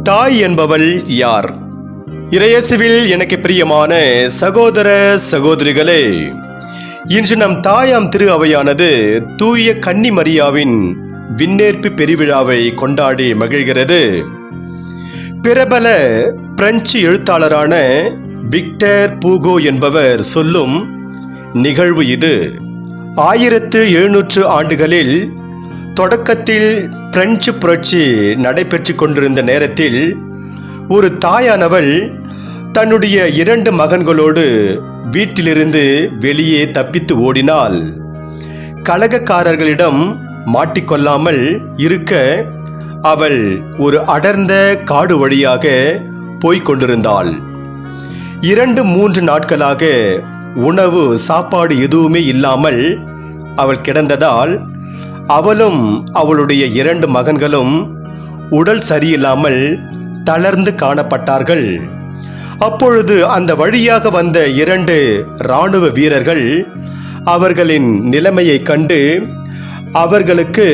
தாய் என்பவள் யார்? இறையேசுவில் எனக்கு பிரியமான சகோதர சகோதரிகளே, இன்று நம் தாயாம் திரு அவையானது தூய கன்னி மரியாவின் விண்ணேற்பு பெருவிழாவை கொண்டாடி மகிழ்கிறது. பிரபல பிரெஞ்சு எழுத்தாளரான விக்டர் பூகோ என்பவர் சொல்லும் நிகழ்வு இது. 1700 ஆண்டுகளில் தொடக்கத்தில் பிரெஞ்சு புரட்சி நடைபெற்று கொண்டிருந்த நேரத்தில் ஒரு தாயானவள் தன்னுடைய 2 மகன்களோடு வீட்டிலிருந்து வெளியே தப்பித்து ஓடினாள். கலகக்காரர்களிடம் மாட்டிக்கொள்ளாமல் இருக்க அவள் ஒரு அடர்ந்த காடு வழியாக போய்கொண்டிருந்தாள். 2-3 நாட்களாக உணவு சாப்பாடு எதுவுமே இல்லாமல் அவள் கிடந்ததால் அவளும் அவளுடைய 2 மகன்களும் உடல் சரியில்லாமல் தளர்ந்து காணப்பட்டார்கள். அப்பொழுது அந்த வழியாக வந்த 2 இராணுவ வீரர்கள் அவர்களின் நிலைமையை கண்டு அவர்களுக்கு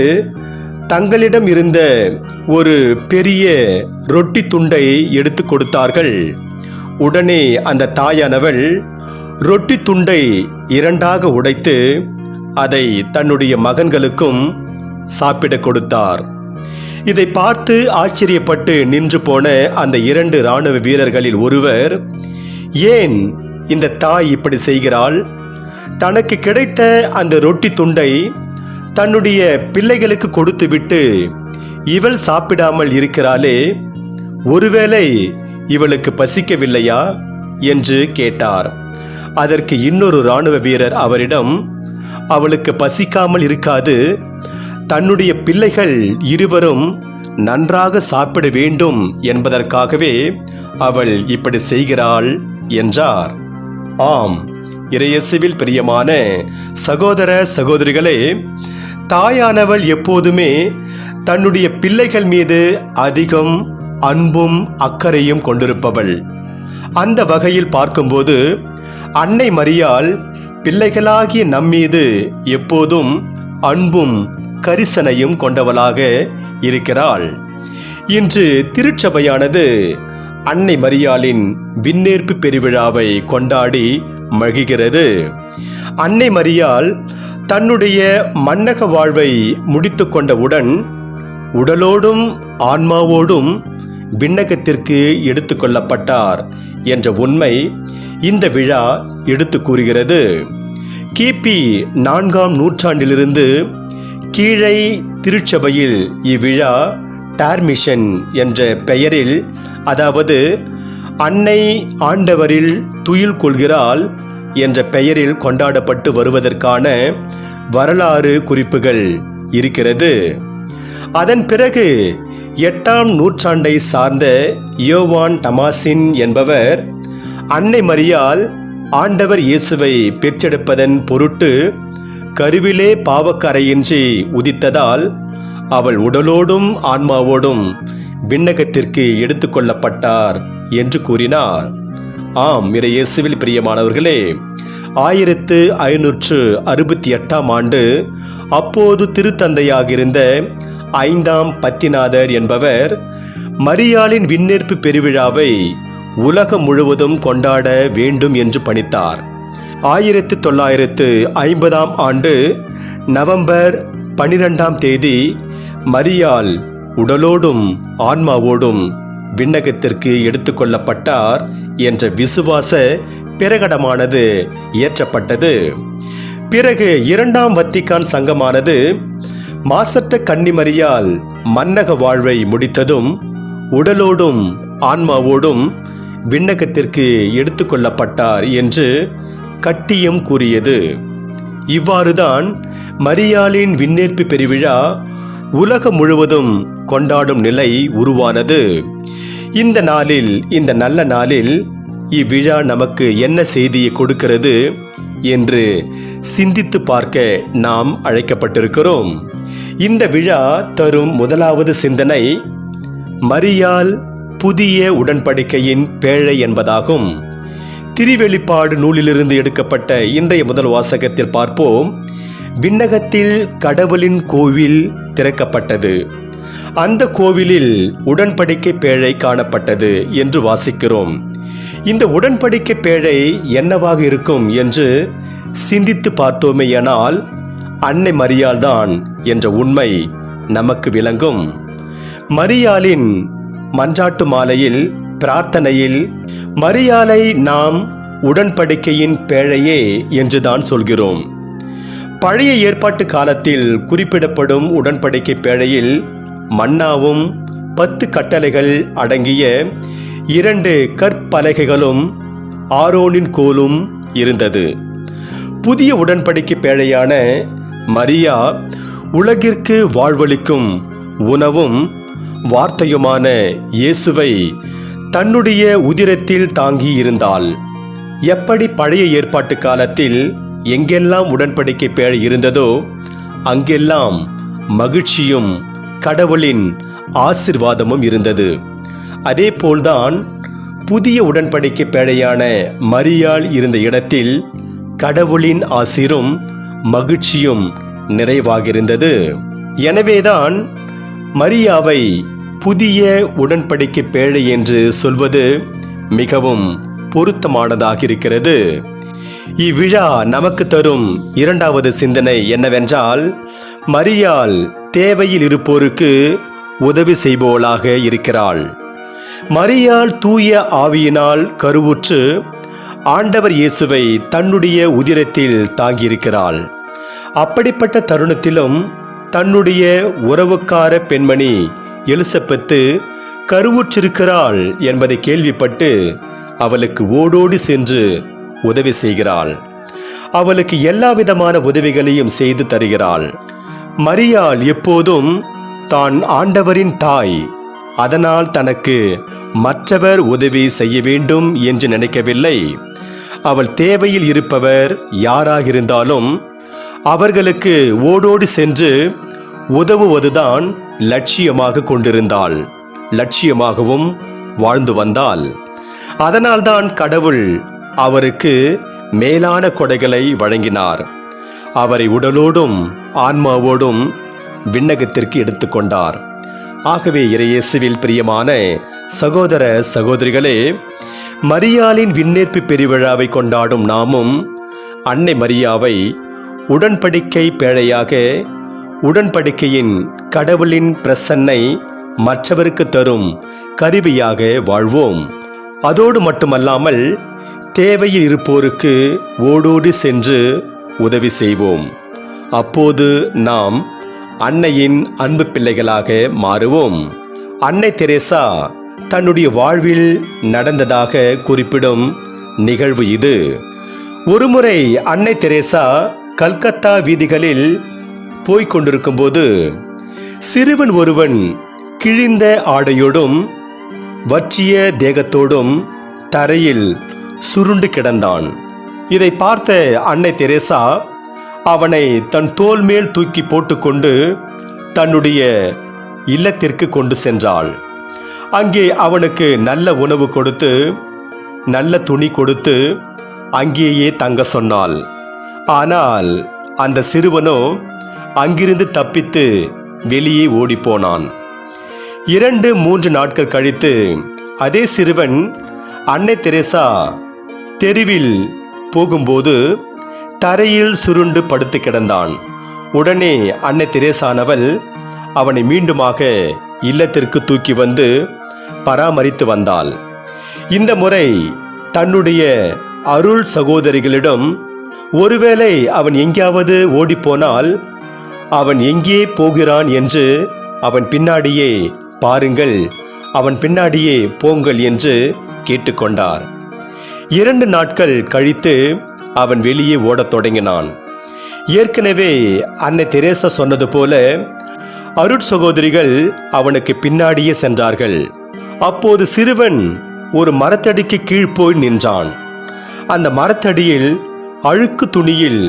தங்களிடம் இருந்த ஒரு பெரிய ரொட்டி துண்டை எடுத்து கொடுத்தார்கள். உடனே அந்த தாயானவள் ரொட்டி துண்டை 2ஆக உடைத்து அதை தன்னுடைய மகன்களுக்கும் சாப்பிட கொடுத்தார். இதை பார்த்து ஆச்சரியப்பட்டு நின்று போன அந்த 2 இராணுவ வீரர்களில் ஒருவர், ஏன் இந்த தாய் இப்படி செய்கிறாள்? தனக்கு கிடைத்த அந்த ரொட்டி துண்டை தன்னுடைய பிள்ளைகளுக்கு கொடுத்துவிட்டு இவள் சாப்பிடாமல் இருக்கிறாளே, ஒருவேளை இவளுக்கு பசிக்கவில்லையா என்று கேட்டார். அதற்கு இன்னொரு இராணுவ வீரர் அவரிடம், அவளுக்கு பசிக்காமல் இருக்காது, தன்னுடைய பிள்ளைகள் இருவரும் நன்றாக சாப்பிட வேண்டும் என்பதற்காகவே அவள் இப்படி செய்கிறாள் என்றார். ஆம், இறையேசுவில் பிரியமான சகோதர சகோதரிகளே, தாயானவள் எப்போதுமே தன்னுடைய பிள்ளைகள் மீது அதிகம் அன்பும் அக்கறையும் கொண்டிருப்பவள். அந்த வகையில் பார்க்கும்போது அன்னை மரியாள் பிள்ளைகளாகிய நம்மீது எப்போதும் அன்பும் கரிசனையும் கொண்டவளாக இருக்கிறாள். இன்று திருச்சபையானது அன்னை மரியாளின் விண்ணேற்பு பெருவிழாவை கொண்டாடி மகிழ்கிறது. அன்னை மரியாள் தன்னுடைய மன்னக வாழ்வை முடித்து கொண்டவுடன் உடலோடும் ஆன்மாவோடும் விண்ணகத்திற்கு எடுத்து கொள்ளப்பட்டார் என்ற உண்மை இந்த விழா எடுத்து கூறுகிறது. கிபி 4ஆம் நூற்றாண்டிலிருந்து கீழை திருச்சபையில் இவ்விழா டார்மிஷன் என்ற பெயரில், அதாவது அன்னை ஆண்டவரில் துயில் கொள்கிறாள் என்ற பெயரில் கொண்டாடப்பட்டு வருவதற்கான வரலாறு குறிப்புகள் இருக்கிறது. அதன் பிறகு 8ஆம் நூற்றாண்டை சார்ந்த யோவான் டமாசின் என்பவர் அன்னை மரியாள் ஆண்டவர் இயேசுவை பெற்றெடுப்பதன் பொருட்டு கருவிலே பாவக்கரையின்றி உதித்ததால் அவள் உடலோடும் ஆன்மாவோடும் விண்ணகத்திற்கு எடுத்து கொள்ளப்பட்டார் என்று கூறினார். ஆம், இறையேசுவில் பிரியமானவர்களே, 1568ஆம் ஆண்டு அப்போது திருத்தந்தையாக இருந்த 5ஆம் பத்திநாதர் என்பவர் மரியாளின் விண்ணேற்பு பெருவிழாவை உலகம் முழுவதும் கொண்டாட வேண்டும் என்று பணித்தார். 1950ஆம் ஆண்டு நவம்பர் 12ஆம் தேதி மரியாள் உடலோடும் ஆன்மாவோடும் விண்ணகத்திற்கு எடுத்து கொள்ளப்பட்டார் என்ற விசுவாச பிரகடனமானது இயற்றப்பட்டது. பிறகு 2ஆம் வத்திக்கான் சங்கமானது மாசற்ற கன்னி மரியாள் மன்னக வாழ்வை முடித்ததும் உடலோடும் ஆன்மாவோடும் விண்ணகத்திற்கு எடுத்து கொள்ளப்பட்டார் என்று கட்டியம் கூறியது. இவ்வாறுதான் மரியாளின் விண்ணேற்பு பெருவிழா உலகம் முழுவதும் கொண்டாடும் நிலை உருவானது. இந்த நாளில், இந்த நல்ல நாளில் இவ்விழா நமக்கு என்ன செய்தியை கொடுக்கிறது என்று சிந்தித்து பார்க்க நாம் அழைக்கப்பட்டிருக்கிறோம். இந்த விழா தரும் முதலாவது சிந்தனை மரியாள் புதிய உடன்படிக்கையின் பேழை என்பதாகும். திருவெளிப்பாடு நூலிலிருந்து எடுக்கப்பட்ட இன்றைய முதல் வாசகத்தில் பார்ப்போம். விண்ணகத்தில் கடவுளின் கோவில் திறக்கப்பட்டது. அந்த கோவிலில் உடன்படிக்கை பேழை காணப்பட்டது என்று வாசிக்கிறோம். இந்த உடன்படிக்கை பேழை என்னவாக இருக்கும் என்று சிந்தித்து பார்த்தோமேயானால் அன்னை மரியாள் தான் என்ற உண்மை நமக்கு விளங்கும். மரியாளின் மன்றாட்டு மாலையில் பிரார்த்தனையில் மரியாளை நாம் உடன்படிக்கையின் பேழையே என்றுதான் சொல்கிறோம். பழைய ஏற்பாட்டு காலத்தில் குறிப்பிடப்படும் உடன்படிக்கை பேழையில் மன்னாவும் 10 கட்டளைகள் அடங்கிய 2 கற்பலகைகளும் ஆரோனின் கோலும் இருந்தது. புதிய உடன்படிக்கை பேழையான மரியா உலகிற்கு வாழ்வளிக்கும் உணவும் வார்த்தையுமான இயேசுவை தன்னுடைய உதிரத்தில் தாங்கி இருந்தாள். எப்படி பழைய ஏற்பாட்டு காலத்தில் எங்கெல்லாம் உடன்படிக்கை பேழை இருந்ததோ அங்கெல்லாம் மகிழ்ச்சியும் கடவுளின் ஆசீர்வாதமும் இருந்தது. அதே போல்தான் புதிய உடன்படிக்கை பேழையான மரியாள் இருந்த இடத்தில் கடவுளின் ஆசீரும் மகிழ்ச்சியும் நிறைவாகியிருந்தது. எனவேதான் மரியாவை புதிய உடன்படிக்கை பேழை என்று சொல்வது மிகவும் பொருத்தமானதாக இருக்கிறது. இவ்விழா நமக்கு தரும் இரண்டாவது சிந்தனை என்னவென்றால், மரியாள் தேவையில் இருப்போருக்கு உதவி செய்பவளாக இருக்கிறாள். மரியாள் தூய ஆவியினால் கருவுற்று ஆண்டவர் இயேசுவை தன்னுடைய உதிரத்தில் தாங்கியிருக்கிறாள். அப்படிப்பட்ட தருணத்திலும் தன்னுடைய உறவுக்கார பெண்மணி எலிசபெத்து கருவுற்றிருக்கிறாள் என்பதை கேள்விப்பட்டு அவளுக்கு ஓடோடி சென்று உதவி செய்கிறாள். அவளுக்கு எல்லா விதமான உதவிகளையும் செய்து தருகிறாள். மரியாள் எப்போதும் தான் ஆண்டவரின் தாய், அதனால் தனக்கு மற்றவர் உதவி செய்ய வேண்டும் என்று நினைக்கவில்லை. அவள் தேவையில் இருப்பவர் யாராக இருந்தாலும் அவர்களுக்கு ஓடோடி சென்று உதவுவதுதான் லட்சியமாக கொண்டிருந்தாள். லட்சியமாகவும் வாழ்ந்து வந்தாள். அதனால்தான் கடவுள் அவருக்கு மேலான கொடைகளை வழங்கினார். அவரை உடலோடும் ஆன்மாவோடும் விண்ணகத்திற்கு எடுத்துக்கொண்டார். ஆகவே இறையேசுவில் பிரியமான சகோதர சகோதரிகளே, மரியாளின் விண்ணேற்பு பெருவிழாவை கொண்டாடும் நாமும் அன்னை மரியாவை உடன்படிக்கை பேழையாக, உடன்படிக்கையின் கடவுளின் பிரசன்னை மற்றவருக்கு தரும் கருவியாக வாழ்வோம். அதோடு மட்டுமல்லாமல் தேவையில் இருப்போருக்கு ஓடோடி சென்று உதவி செய்வோம். அப்போது நாம் அன்னையின் அன்பு பிள்ளைகளாக மாறுவோம். அன்னை தெரேசா தன்னுடைய வாழ்வில் நடந்ததாக குறிப்பிடும் நிகழ்வு இது. ஒருமுறை அன்னை தெரேசா கல்கத்தா வீதிகளில் போய்க் கொண்டிருக்கும்போது சிறுவன் ஒருவன் கிழிந்த ஆடையோடும் வற்றிய தேகத்தோடும் தரையில் சுருண்டு கிடந்தான். இதை பார்த்த அன்னை தெரேசா அவனை தன் தோள் மேல் தூக்கி போட்டுக்கொண்டு தன்னுடைய இல்லத்திற்கு கொண்டு சென்றாள். அங்கே அவனுக்கு நல்ல உணவு கொடுத்து நல்ல துணி கொடுத்து அங்கேயே தங்க சொன்னாள். ஆனால் அந்த சிறுவனோ அங்கிருந்து தப்பித்து வெளியே ஓடிப்போனான். 2-3 நாட்கள் கழித்து அதே சிறுவன் அன்னை தெரேசா தெருவில் போகும்போது தரையில் சுருண்டு படுத்து கிடந்தான். உடனே அன்னை தெரேசானவள் அவனை மீண்டுமாக இல்லத்திற்கு தூக்கி வந்து பராமரித்து வந்தாள். இந்த முறை தன்னுடைய அருள் சகோதரிகளிடம், ஒருவேளை அவன் எங்கேயாவது ஓடிப்போனால் அவன் எங்கே போகிறான் என்று அவன் பின்னாடியே பாருங்கள், அவன் பின்னாடியே போங்கள் என்று கேட்டுக்கொண்டார். 2 நாட்கள் கழித்து அவன் வெளியே ஓடத் தொடங்கினான். ஏற்கனவே அன்னை தெரேசா சொன்னது போல அருட்சகோதரிகள் அவனுக்கு பின்னாடியே சென்றார்கள். அப்போது சிறுவன் ஒரு மரத்தடிக்கு கீழ் போய் நின்றான். அந்த மரத்தடியில் அழுக்கு துணியில்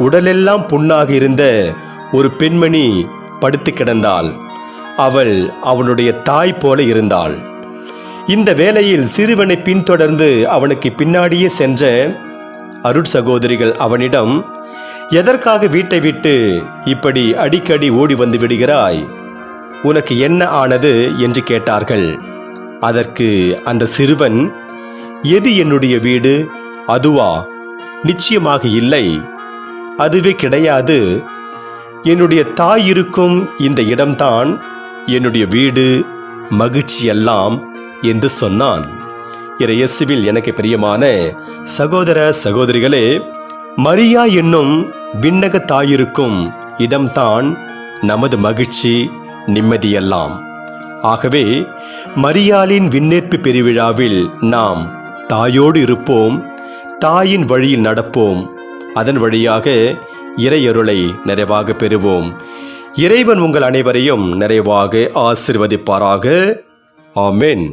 உடலெல்லாம் புண்ணாக இருந்த ஒரு பெண்மணி படுத்து கிடந்தாள். அவள் அவனுடைய தாய் போல இருந்தாள். இந்த வேளையில் சிறுவனை பின்தொடர்ந்து அவனுக்கு பின்னாடியே சென்ற அருட்சகோதரிகள் அவனிடம், எதற்காக வீட்டை விட்டு இப்படி அடிக்கடி ஓடி வந்து விடுகிறாய்? உனக்கு என்ன ஆனது என்று கேட்டார்கள். அதற்கு அந்த சிறுவன், எது என்னுடைய வீடு? அதுவா? நிச்சயமாக இல்லை, அதுவே கிடையாது. என்னுடைய தாய் இருக்கும் இந்த இடம்தான் என்னுடைய வீடு, மகிழ்ச்சியெல்லாம் என்று சொன்னான். இயேசுவில் எனக்கு பிரியமான சகோதர சகோதரிகளே, மரியா என்னும் விண்ணக தாயிருக்கும் இடம்தான் நமது மகிழ்ச்சி, நிம்மதியெல்லாம். ஆகவே மரியாளின் விண்ணேற்பு பெருவிழாவில் நாம் தாயோடு இருப்போம், தாயின் வழியில் நடப்போம். அதன் வழியாக இறையருளை நிறைவாக பெறுவோம். இறைவன் உங்கள் அனைவரையும் நிறைவாக ஆசீர்வதிப்பாராக. ஆமென்.